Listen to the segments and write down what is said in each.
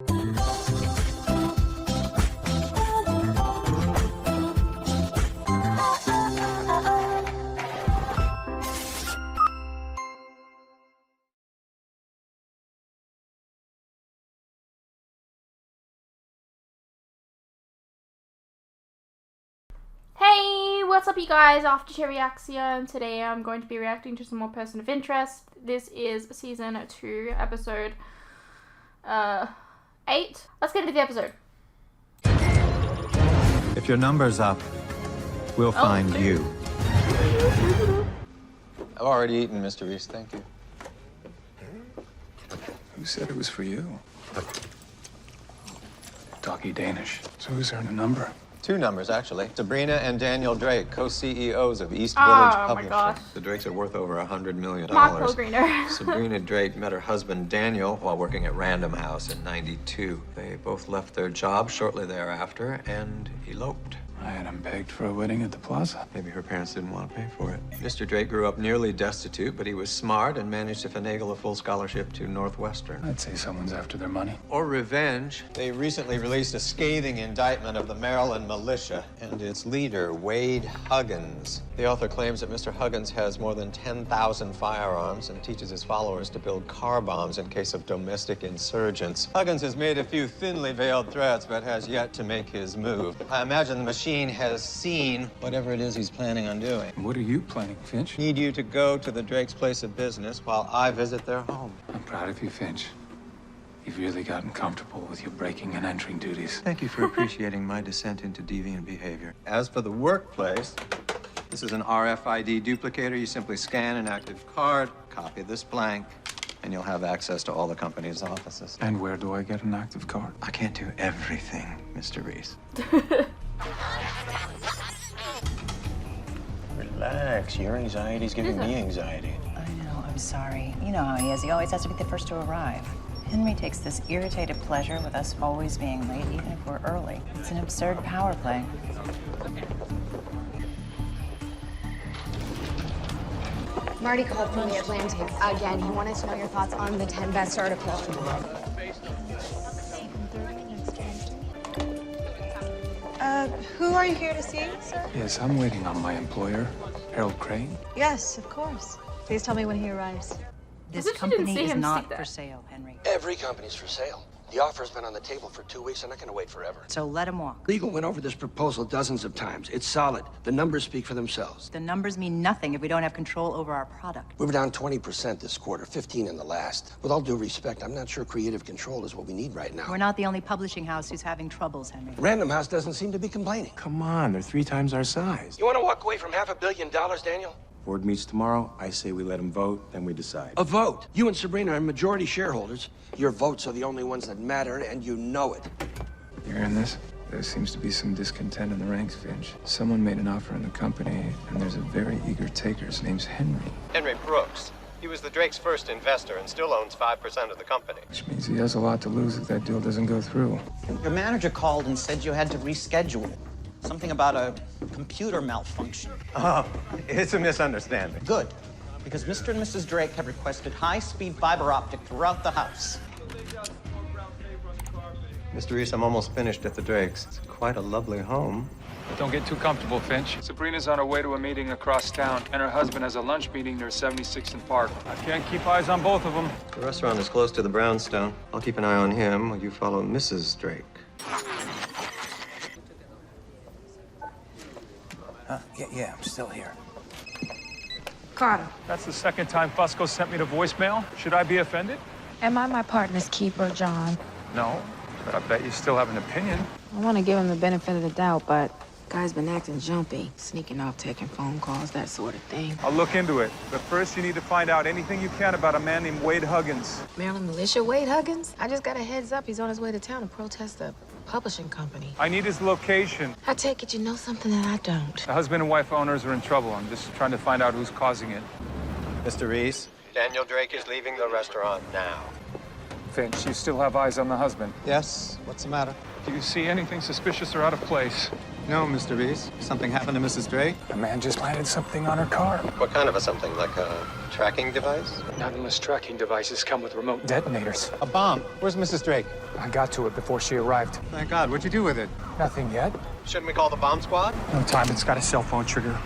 Hey, what's up you guys? After Reaction. Today I'm going to be reacting to some more Person of Interest. This is season 2, episode 8. Let's get into the episode. If your number's up, we'll find you. I've already eaten, Mr. Reese, thank you. Who said it was for you? Doggy Danish. So who's earned a number? 2 numbers, actually. Sabrina and Daniel Drake, co-CEOs of East Village Publishing. My gosh. The Drakes are worth over $100 million. Mark Greener. Sabrina Drake met her husband Daniel while working at Random House in '92. They both left their jobs shortly thereafter and eloped. I had him pegged for a wedding at the plaza. Maybe her parents didn't want to pay for it. Mr. Drake grew up nearly destitute, but he was smart and managed to finagle a full scholarship to Northwestern. I'd say someone's after their money. Or revenge. They recently released a scathing indictment of the Maryland militia and its leader, Wade Huggins. The author claims that Mr. Huggins has more than 10,000 firearms and teaches his followers to build car bombs in case of domestic insurgents. Huggins has made a few thinly veiled threats, but has yet to make his move. I imagine the machine has seen whatever it is he's planning on doing. What are you planning, Finch? Need you to go to the Drake's place of business while I visit their home. I'm proud of you, Finch. You've really gotten comfortable with your breaking and entering duties. Thank you for appreciating my descent into deviant behavior. As for the workplace, this is an RFID duplicator. You simply scan an active card, copy this blank, and you'll have access to all the company's offices. And where do I get an active card? I can't do everything, Mr. Reese. Relax. Your anxiety's giving me anxiety. I know, I'm sorry. You know how he is. He always has to be the first to arrive. Henry takes this irritated pleasure with us always being late, even if we're early. It's an absurd power play. Marty called from the Atlantic again. He wanted to know your thoughts on the 10 best articles. Who are you here to see, sir? Yes, I'm waiting on my employer, Harold Crane. Yes, of course. Please tell me when he arrives. This company is not for sale, Henry. Every company's for sale. The offer's been on the table for 2 weeks. I'm not going to wait forever. So let him walk. Legal went over this proposal dozens of times. It's solid. The numbers speak for themselves. The numbers mean nothing if we don't have control over our product. We were down 20% this quarter, 15 in the last. With all due respect, I'm not sure creative control is what we need right now. We're not the only publishing house who's having troubles, Henry. Random House doesn't seem to be complaining. Come on, they're 3 times our size. You want to walk away from $500 million, Daniel? Board meets tomorrow. I say we let them vote, then we decide. A vote. You and Sabrina are majority shareholders. Your votes are the only ones that matter, and you know it. You hearing this? There seems to be some discontent in the ranks, Finch. Someone made an offer in the company, and there's a very eager taker. His name's Henry. Henry Brooks. He was the Drake's first investor and still owns 5% of the company. Which means he has a lot to lose if that deal doesn't go through. Your manager called and said you had to reschedule. Something about a computer malfunction. Oh, it's a misunderstanding. Good, because Mr. and Mrs. Drake have requested high-speed fiber optic throughout the house. Mr. Reese, I'm almost finished at the Drakes. It's quite a lovely home. Don't get too comfortable, Finch. Sabrina's on her way to a meeting across town, and her husband has a lunch meeting near 76th and Park. I can't keep eyes on both of them. The restaurant is close to the brownstone. I'll keep an eye on him while you follow Mrs. Drake. Yeah, I'm still here. Carter, That's the second time Fusco sent me to voicemail. Should I be offended? am I my partner's keeper, John? No, but I bet you still have an opinion. I want to give him the benefit of the doubt, but guy's been acting jumpy, sneaking off, taking phone calls, that sort of thing. I'll look into it. But first, you need to find out anything you can about a man named Wade Huggins. Maryland militia, Wade Huggins? I just got a heads up. He's on his way to town to protest the publishing company. I need his location. I take it you know something that I don't. The husband and wife owners are in trouble. I'm just trying to find out who's causing it. Mr. Reese, Daniel Drake is leaving the restaurant now. Finch, you still have eyes on the husband. Yes, what's the matter? Do you see anything suspicious or out of place? No, Mr. Reese. Something happened to Mrs. Drake? A man just planted something on her car. What kind of a something? Like a tracking device? Not unless tracking devices come with remote detonators. A bomb? Where's Mrs. Drake? I got to it before she arrived. Thank God. What'd you do with it? Nothing yet. Shouldn't we call the bomb squad? No time. It's got a cell phone trigger.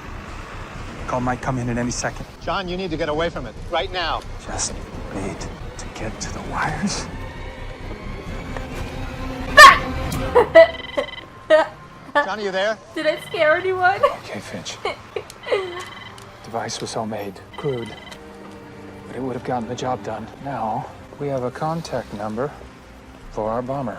Call might come in at any second. John, you need to get away from it. Right now. Just need to get to the wires. John, are you there? Did I scare anyone? Okay, Finch. Device was homemade, crude, but it would have gotten the job done. Now, we have a contact number for our bomber.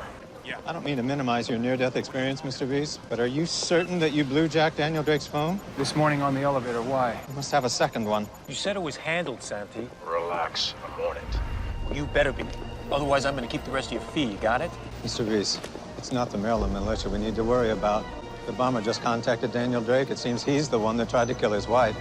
I don't mean to minimize your near-death experience, Mr. Reese, but are you certain that you blew Jack Daniel Drake's phone? This morning on the elevator, why? You must have a second one. You said it was handled, Santi. Relax. I'm on it. You better be. Otherwise, I'm going to keep the rest of your fee. You got it? Mr. Reese, it's not the Maryland militia we need to worry about. The bomber just contacted Daniel Drake. It seems he's the one that tried to kill his wife.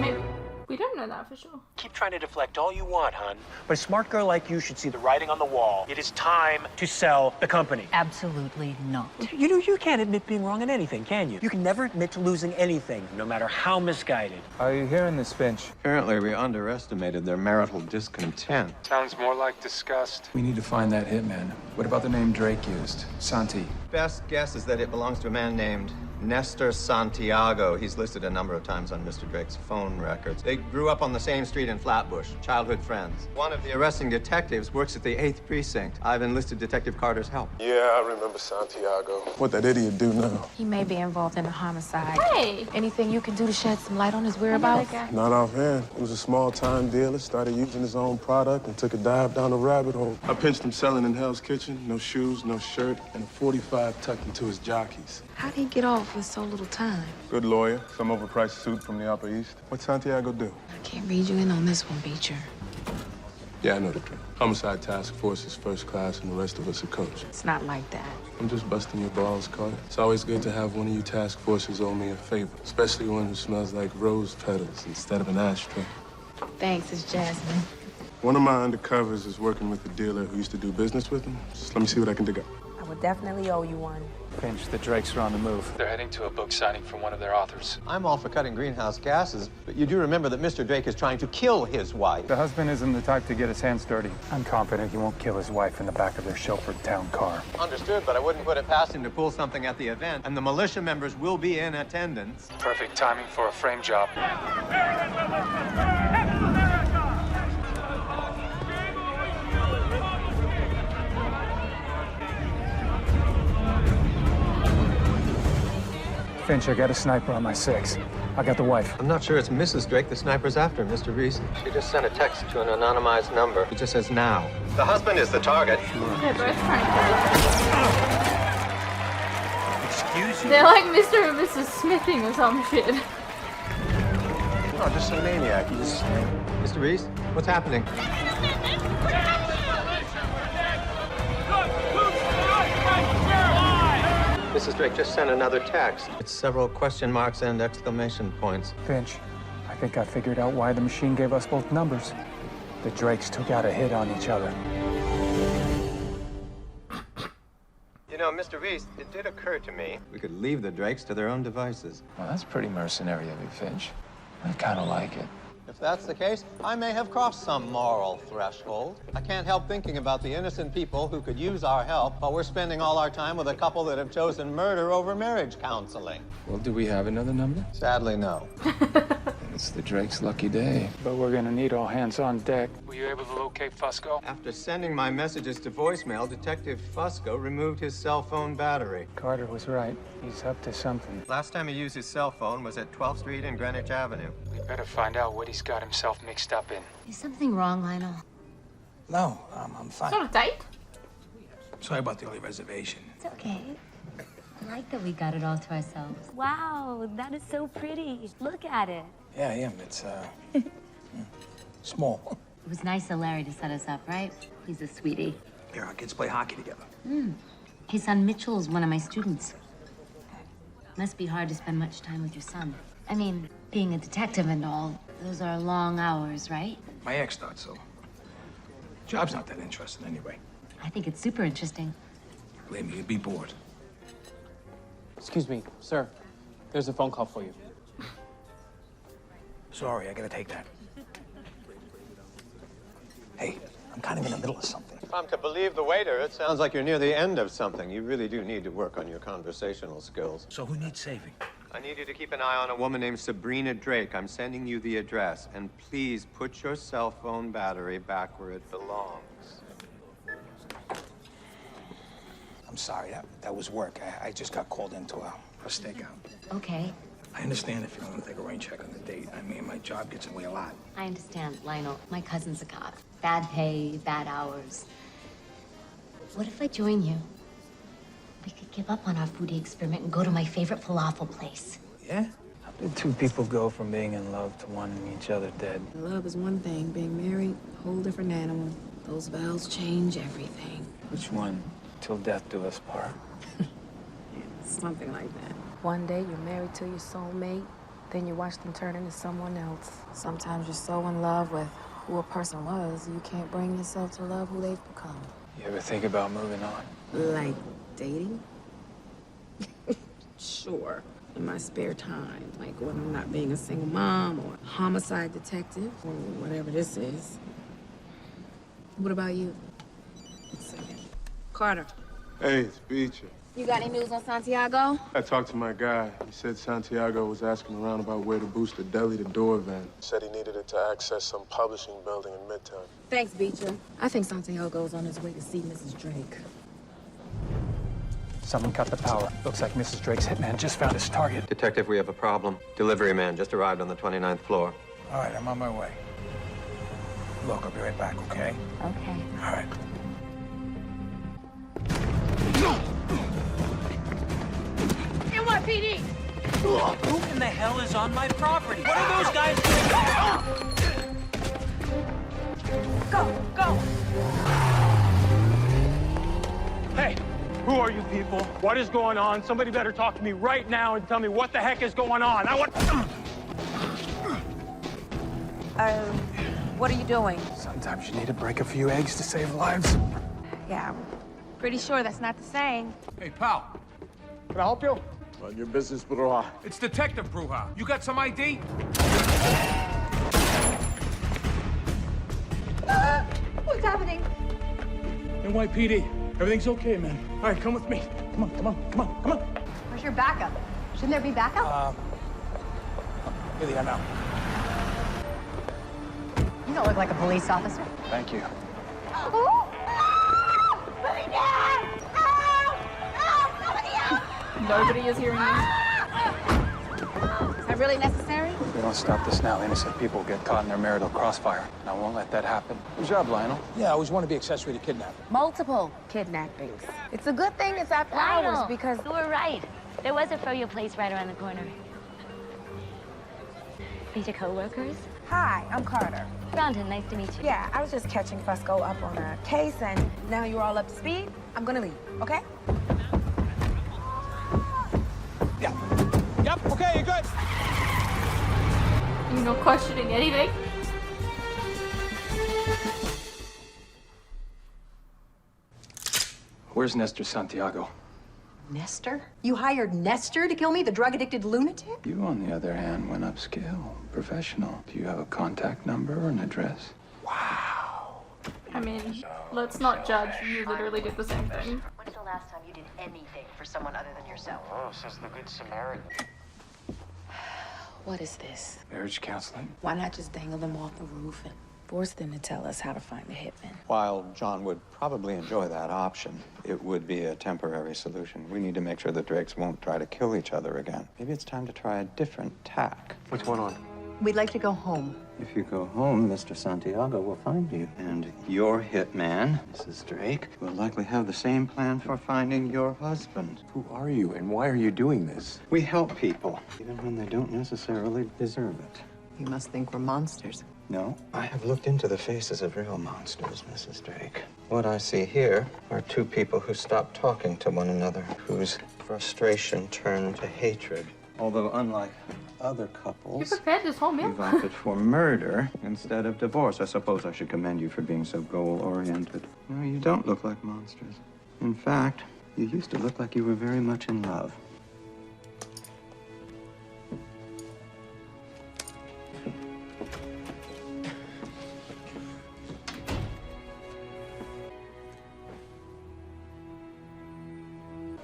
Maybe. We don't know that for sure. Keep trying to deflect all you want, hon. But a smart girl like you should see the writing on the wall. It is time to sell the company. Absolutely not. You can't admit being wrong in anything, can you? You can never admit to losing anything, no matter how misguided. Are you hearing this, Finch? Apparently, we underestimated their marital discontent. Sounds more like disgust. We need to find that hitman. What about the name Drake used? Santi. Best guess is that it belongs to a man named Nestor Santiago. He's listed a number of times on Mr. Drake's phone records. They grew up on the same street in Flatbush, childhood friends. One of the arresting detectives works at the 8th Precinct. I've enlisted Detective Carter's help. Yeah, I remember Santiago. What that idiot do now? He may be involved in a homicide. Hey! Anything you can do to shed some light on his whereabouts? Not offhand. He was a small-time dealer, started using his own product and took a dive down a rabbit hole. I pinched him selling in Hell's Kitchen, no shoes, no shirt, and a 45 tucked into his jockeys. How'd he get off with so little time? Good lawyer, some overpriced suit from the Upper East. What'd Santiago do? I can't read you in on this one, Beecher. Yeah, I know the drill. Homicide task force is first class and the rest of us are coach. It's not like that. I'm just busting your balls, Carter. It's always good to have one of you task forces owe me a favor, especially one who smells like rose petals instead of an ashtray. Thanks, it's Jasmine. One of my undercovers is working with a dealer who used to do business with him. Just let me see what I can dig up. I would definitely owe you one. Finch, the Drakes are on the move. They're heading to a book signing from one of their authors. I'm all for cutting greenhouse gases, but you do remember that Mr. Drake is trying to kill his wife. The husband isn't the type to get his hands dirty. I'm confident he won't kill his wife in the back of their Shelford town car. Understood, but I wouldn't put it past him to pull something at the event, and the militia members will be in attendance. Perfect timing for a frame job. Finch, I got a sniper on my 6. I got the wife. I'm not sure it's Mrs. Drake the sniper's after, Mr. Reese. She just sent a text to an anonymized number. It just says now. The husband is the target. They're both trying to Excuse you? They're like Mr. and Mrs. Smithing or some shit. No, just some maniac. You just... Mr. Reese, what's happening? Mrs. Drake just sent another text. It's several question marks and exclamation points. Finch, I think I figured out why the machine gave us both numbers. The Drakes took out a hit on each other. You know, Mr. Reese, it did occur to me we could leave the Drakes to their own devices. Well, that's pretty mercenary of you, Finch. I kind of like it. If that's the case, I may have crossed some moral threshold. I can't help thinking about the innocent people who could use our help while we're spending all our time with a couple that have chosen murder over marriage counseling. Well, do we have another number? Sadly, no. It's the Drake's lucky day. But we're gonna need all hands on deck. Were you able to locate Fusco? After sending my messages to voicemail, Detective Fusco removed his cell phone battery. Carter was right. He's up to something. Last time he used his cell phone was at 12th Street and Greenwich Avenue. We better find out what he's got himself mixed up in. Is something wrong, Lionel? No, I'm fine. It's not a date. Sorry about the early reservation. It's okay. I like that we got it all to ourselves. Wow, that is so pretty. Look at it. Yeah, I am. It's, small. It was nice of Larry to set us up, right? He's a sweetie. Here, our kids play hockey together. His son Mitchell's one of my students. Must be hard to spend much time with your son. I mean, being a detective and all, those are long hours, right? My ex thought so. Job's not that interesting anyway. I think it's super interesting. Believe me, you'd be bored. Excuse me, sir. There's a phone call for you. Sorry, I gotta take that. Hey, I'm kind of in the middle of something. If I'm to believe the waiter, it sounds like you're near the end of something. You really do need to work on your conversational skills. So who needs saving? I need you to keep an eye on a woman named Sabrina Drake. I'm sending you the address. And please put your cell phone battery back where it belongs. I'm sorry, that was work. I just got called into a stakeout. Okay. I understand if you don't want to take a rain check on the date. I mean, my job gets in the way a lot. I understand, Lionel. My cousin's a cop. Bad pay, bad hours. What if I join you? We could give up on our foodie experiment and go to my favorite falafel place. Yeah? How did two people go from being in love to wanting each other dead? Love is one thing. Being married, a whole different animal. Those vows change everything. Which one? Till death do us part. Something like that. One day you're married to your soulmate, then you watch them turn into someone else. Sometimes you're so in love with who a person was, you can't bring yourself to love who they've become. You ever think about moving on? Like dating? Sure. In my spare time, like when I'm not being a single mom or homicide detective or whatever this is. What about you? Carter. Hey, it's Beecher. You got any news on Santiago? I talked to my guy. He said Santiago was asking around about where to boost a deli-to-door van. Said he needed it to access some publishing building in Midtown. Thanks, Beecher. I think Santiago's on his way to see Mrs. Drake. Someone cut the power. Looks like Mrs. Drake's hitman just found his target. Detective, we have a problem. Delivery man just arrived on the 29th floor. All right, I'm on my way. Look, I'll be right back, okay? Okay. All right. NYPD! Who in the hell is on my property? What are those guys doing? Go, go! Hey, who are you people? What is going on? Somebody better talk to me right now and tell me what the heck is going on. I want... What are you doing? Sometimes you need to break a few eggs to save lives. Yeah, I'm pretty sure that's not the same. Hey, pal. Can I help you? On your business, Bruja. It's Detective Bruja. You got some ID? What's happening? NYPD. Everything's okay, man. All right, come with me. Come on, come on, come on, come on. Where's your backup? Shouldn't there be backup? Really, I'm out. You don't look like a police officer. Thank you. Nobody is hearing you. Is that really necessary? If we don't stop this now, innocent people get caught in their marital crossfire. And I won't let that happen. Good job, Lionel. Yeah, I always want to be accessory to kidnapping. Multiple kidnappings. It's a good thing it's after hours because... You were right. There was a froyo place right around the corner. These are co-workers? Hi, I'm Carter. Rhonda, nice to meet you. Yeah, I was just catching Fusco up on a case, and now you're all up to speed. I'm gonna leave, okay? Yeah. Yep, okay, you're good. You're not questioning anything. Where's Nestor Santiago? Nestor? You hired Nestor to kill me, the drug-addicted lunatic? You, on the other hand, went upscale. Professional. Do you have a contact number or an address? I mean, let's not judge. You literally did the same thing. When's the last time you did anything for someone other than yourself? Oh, says the Good Samaritan. What is this? Marriage counseling? Why not just dangle them off the roof and force them to tell us how to find the hitman? While John would probably enjoy that option, it would be a temporary solution. We need to make sure the Drakes won't try to kill each other again. Maybe it's time to try a different tack. What's going on? We'd like to go home. If you go home, Mr. Santiago will find you. And your hitman, Mrs. Drake, will likely have the same plan for finding your husband. Who are you and why are you doing this? We help people, even when they don't necessarily deserve it. You must think we're monsters. No, I have looked into the faces of real monsters, Mrs. Drake. What I see here are two people who stopped talking to one another, whose frustration turned to hatred. Although unlike other You couples. prepared this whole meal? You've opted for murder instead of divorce. I suppose I should commend you for being so goal-oriented. No, you don't look like monsters. In fact, you used to look like you were very much in love.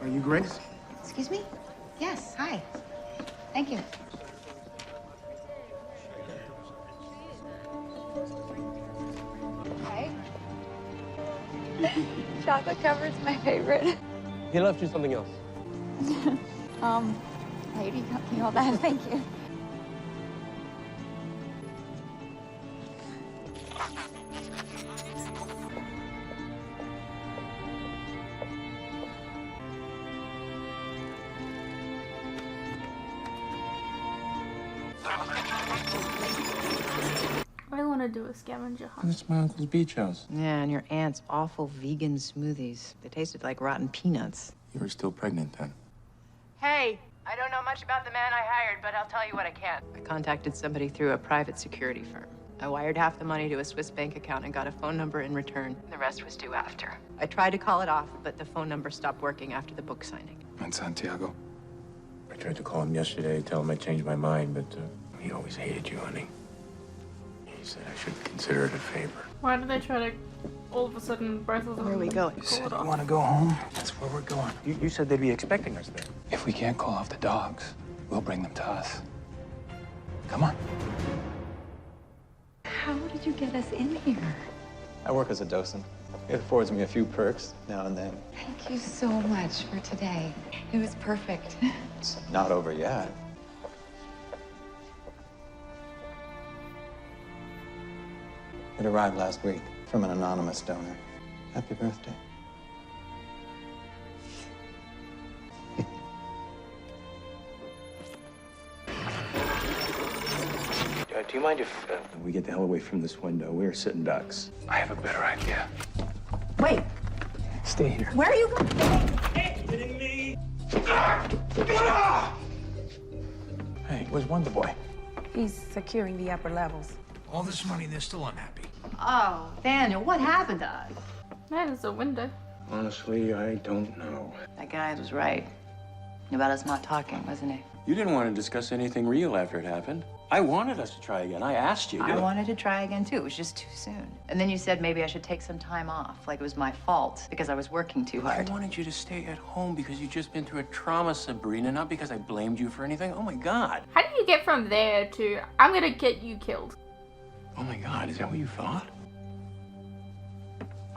Are you Grace? Excuse me? Yes, hi. Thank you. Hi. Chocolate covered's my favorite. He left you something else. Lady got me all that. Thank you. I want to do a scavenger hunt. That's my uncle's beach house. Yeah, and your aunt's awful vegan smoothies. They tasted like rotten peanuts. You were still pregnant then. Hey, I don't know much about the man I hired, but I'll tell you what I can. I contacted somebody through a private security firm. I wired half the money to a Swiss bank account and got a phone number in return. The rest was due after. I tried to call it off, but the phone number stopped working after the book signing. And Santiago. I tried to call him yesterday, tell him I changed my mind, but he always hated you, honey. He said I should consider it a favor. Why did they try to all of a sudden both of them? Where are we going? You said you want to go home? That's where we're going. You said they'd be expecting us there. If we can't call off the dogs, we'll bring them to us. Come on. How did you get us in here? I work as a docent. It affords me a few perks now and then. Thank you so much for today. It was perfect. It's not over yet. It arrived last week from an anonymous donor. Happy birthday. Do you mind if we get the hell away from this window? We're sitting ducks. I have a better idea. Wait, Stay here. where are you going? Hey, where's Wonder Boy? He's securing the upper levels. All this money, they're still unhappy. Oh, Daniel, what happened to us? Man, there's a window. Honestly, I don't know. That guy was right about us not talking, wasn't he? You didn't want to discuss anything real after it happened. I wanted us to try again. I asked you. I wanted to try again, too. It was just too soon. And then you said maybe I should take some time off, like it was my fault because I was working too hard. I wanted you to stay at home because you'd just been through a trauma, Sabrina, not because I blamed you for anything. Oh, my God. How do you get from there to I'm gonna get you killed? Oh, my God. Is that what you thought?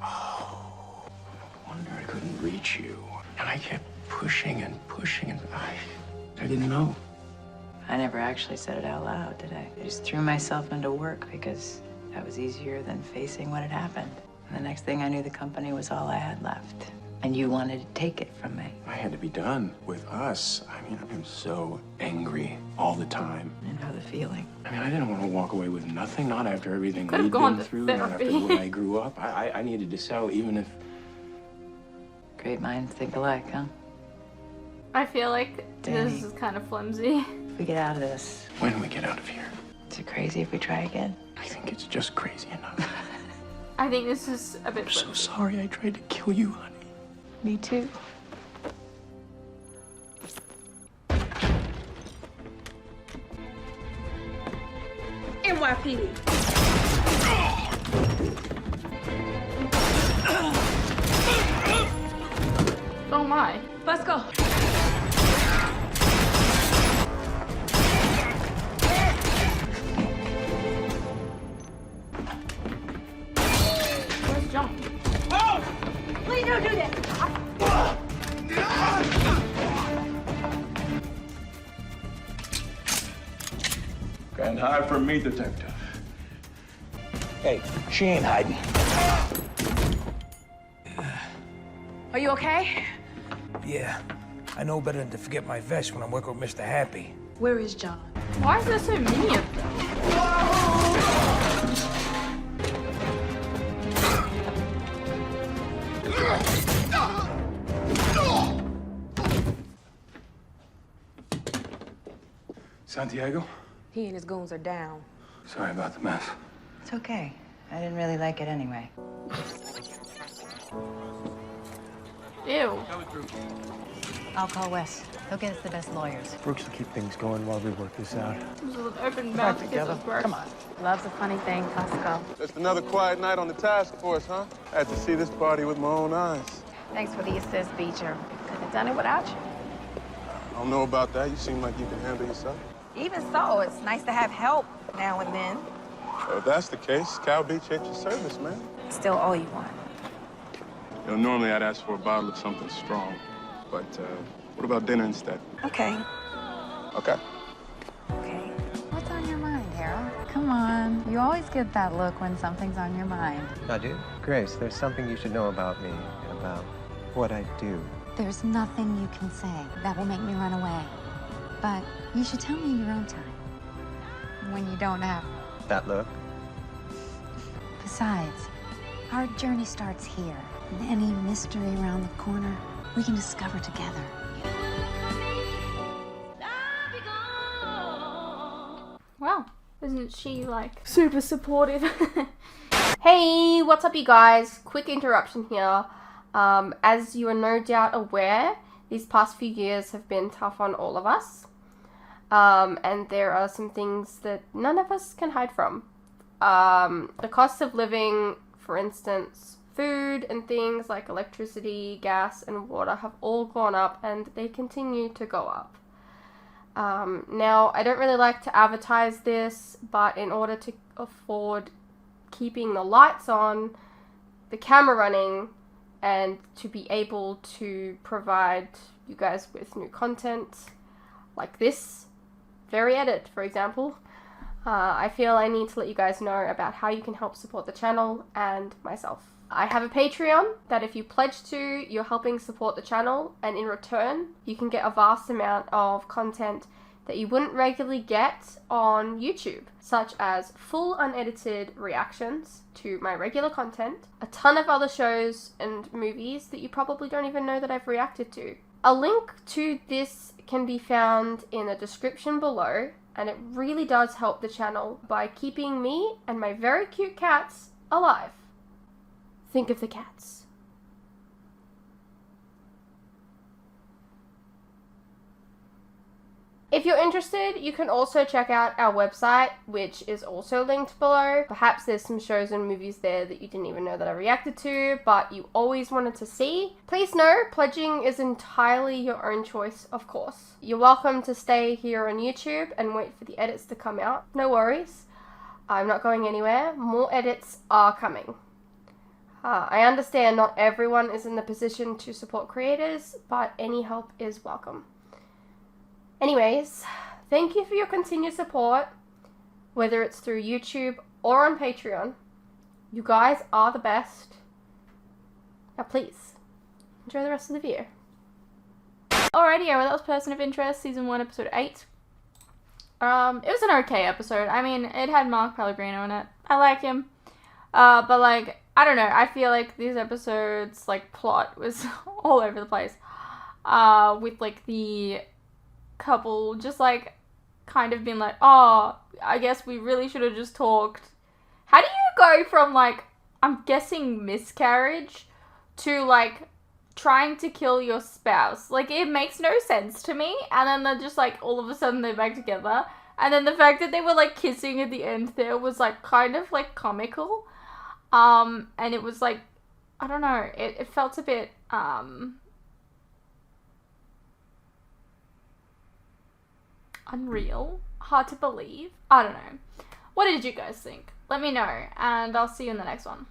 Oh, no wonder I couldn't reach you. And I kept pushing and pushing, and I didn't know. I never actually said it out loud, did I? I just threw myself into work because that was easier than facing what had happened. And the next thing I knew, the company was all I had left. And you wanted to take it from me. I had to be done with us. I mean, I'm so angry all the time. I know the feeling. I mean, I didn't want to walk away with nothing, not after everything Could've we'd gone been to through, not after therapy. the way I grew up. I needed to sell even if... Great minds think alike, huh? I feel like Danny. this is kind of flimsy. If we get out of this, When we get out of here, is it crazy if we try again? I think it's just crazy enough. I think this is a bit I'm so flimsy. sorry I tried to kill you, honey. Me too. NYPD. Oh my. Let's go. Where's John? Please don't do this. Can't hide from me, detective. Hey, she ain't hiding. Are you okay? Yeah. I know better than to forget my vest when I'm working with Mr. Happy. Where is John? Why is there so many of them? Santiago? He and his goons are down. Sorry about the mess. It's okay. I didn't really like it anyway. Ew. I'll call Wes. He'll get us the best lawyers. Brooks will keep things going while we work this out. This is an open mouth together. Come on. Love's a funny thing. Let's go. Just another quiet night on the task force, huh? I had to see this party with my own eyes. Thanks for the assist, Beecher. Couldn't have done it without you. I don't know about that. You seem like you can handle yourself. Even so, it's nice to have help now and then. If that's the case, Cow Beach ain't your service, man. Still owe you one. You know, normally I'd ask for a bottle of something strong, but what about dinner instead? Okay. Okay. Okay. What's on your mind, Harold? Come on. You always get that look when something's on your mind. I do. Grace, there's something you should know about me, about what I do. There's nothing you can say that will make me run away. But you should tell me in your own time. When you don't have. That look? Besides, our journey starts here. And any mystery around the corner, we can discover together. Wow, isn't she like super supportive? Hey, what's up you guys? Quick interruption here. As you are no doubt aware, these past few years have been tough on all of us. And there are some things that none of us can hide from. The cost of living, for instance, food and things like electricity, gas, and water have all gone up, and they continue to go up. Now, I don't really like to advertise this, but in order to afford keeping the lights on, the camera running, and to be able to provide you guys with new content like this very edit, for example, I feel I need to let you guys know about how you can help support the channel and myself. I have a Patreon that if you pledge to, you're helping support the channel, and in return, you can get a vast amount of content that you wouldn't regularly get on YouTube, such as full unedited reactions to my regular content, a ton of other shows and movies that you probably don't even know that I've reacted to. A link to this can be found in the description below, and it really does help the channel by keeping me and my very cute cats alive. Think of the cats. If you're interested, you can also check out our website, which is also linked below. Perhaps there's some shows and movies there that you didn't even know that I reacted to, but you always wanted to see. Please know, pledging is entirely your own choice, of course. You're welcome to stay here on YouTube and wait for the edits to come out. No worries. I'm not going anywhere. More edits are coming. I understand not everyone is in the position to support creators, but any help is welcome. Anyways, thank you for your continued support, whether it's through YouTube or on Patreon. You guys are the best. Now please, enjoy the rest of the video. Alrighty, well, that was Person of Interest, Season 1, Episode 8. It was an okay episode. I mean, it had Mark Pellegrino in it. I like him. But like, I don't know, I feel like these episodes, like, plot was all over the place. With like the couple just like kind of been like, oh, I guess we really should have just talked. How do you go from like, I'm guessing miscarriage to like trying to kill your spouse? Like, it makes no sense to me. And then they're just like, all of a sudden they're back together. And then the fact that they were like kissing at the end there was like kind of like comical. And it was like, I don't know, it felt a bit unreal, hard to believe. I don't know. What did you guys think? Let me know, and I'll see you in the next one.